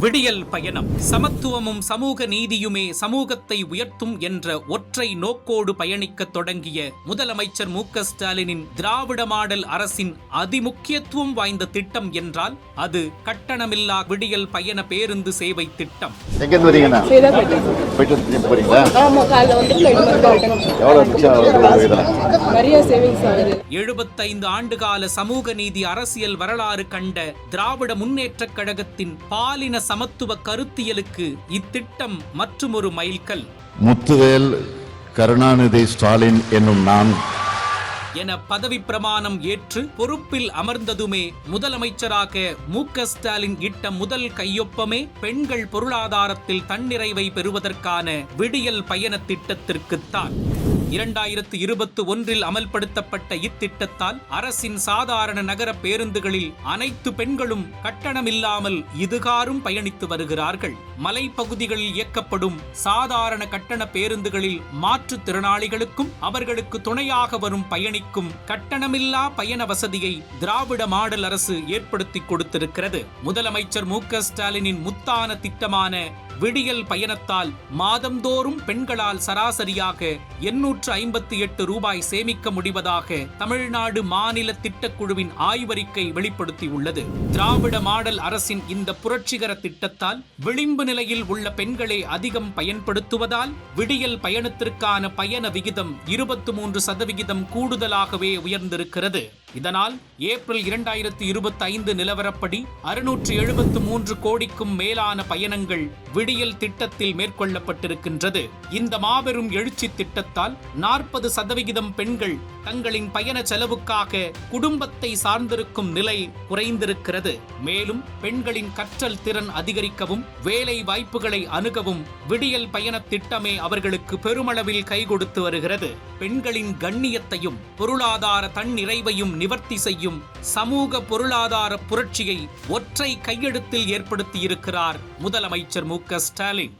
விடியல் பயணம். சமத்துவமும் சமூக நீதியுமே சமூகத்தை உயர்த்தும் என்ற ஒற்றை நோக்கோடு பயணிக்க தொடங்கிய முதலமைச்சர் மு.க.ஸ்டாலினின் திராவிட மாடல் அரசின் அதிமுக்கியத்துவம் வாய்ந்த திட்டம் என்றால் அது கட்டணமில்லா விடியல் பயண பேருந்து சேவை திட்டம். 75 ஆண்டுகால சமூக நீதி அரசியல் வரலாறு கண்ட திராவிட முன்னேற்றக் கழகத்தின் பாலின சமத்துவ கருத்தியலுக்கு இத்திட்டம் மற்றுமொரு மைல்கல். முத்துவேல் கருணாநிதி ஸ்டாலின் என்னும் நான் என பதவி பிரமாணம் ஏற்று பொறுப்பில் அமர்ந்ததுமே முதலமைச்சராக மு.க.ஸ்டாலின் இட்ட முதல் கையொப்பமே பெண்கள் பொருளாதாரத்தில் தன்னிறைவை பெறுவதற்கான விடியல் பயண திட்டத்திற்குத்தான். 2021 அமல்படுத்தப்பட்ட இத்திட்டத்தால் அரசின் சாதாரண நகர பேருந்துகளில் அனைத்து பெண்களும் கட்டணமில்லாமல் இதுகாரும் பயணித்து வருகிறார்கள். மலைப்பகுதிகளில் இயக்கப்படும் சாதாரண கட்டண பேருந்துகளில் மாற்றுத்திறனாளிகளுக்கும் அவர்களுக்கு துணையாக வரும் பயணிக்கும் கட்டணமில்லா பயண வசதியை திராவிட மாடல் அரசு ஏற்படுத்தி கொடுத்திருக்கிறது. முதலமைச்சர் மு.க.ஸ்டாலினின் முத்தான திட்டமான விடியல் பயணத்தால் மாதந்தோறும் பெண்களால் சராசரியாக 858 ரூபாய் சேமிக்க முடிவதாக தமிழ்நாடு மாநில திட்டக்குழுவின் ஆய்வறிக்கை வெளிப்படுத்தியுள்ளது. திராவிட மாடல் அரசின் இந்த புரட்சிகர திட்டத்தால் விளிம்பு நிலையில் உள்ள பெண்களை அதிகம் பயன்படுத்துவதால் விடியல் பயணத்திற்கான பயண விகிதம் 23% கூடுதலாகவே உயர்ந்திருக்கிறது. இதனால் ஏப்ரல் 2025 நிலவரப்படி 673 கோடிக்கும் மேலான பயணங்கள் விடியல் திட்டத்தில் மேற்கொள்ளப்பட்டிருக்கின்றது. இந்த மாபெரும் எழுச்சி திட்டத்தால் 40% பெண்கள் தங்களின் பயண செலவுக்காக குடும்பத்தை சார்ந்திருக்கும் நிலை குறைந்திருக்கிறது. மேலும் பெண்களின் கற்றல் திறன் அதிகரிக்கவும் வேலை வாய்ப்புகளை அணுகவும் விடியல் பயண திட்டமே அவர்களுக்கு பெருமளவில் கை கொடுத்து வருகிறது. பெண்களின் கண்ணியத்தையும் பொருளாதார தன்னிறைவையும் நிவர்த்தி செய்யும் சமூக பொருளாதார புரட்சியை ஒற்றை கையெழுத்தில் ஏற்படுத்தியிருக்கிறார் முதலமைச்சர் மு.க.ஸ்டாலின்.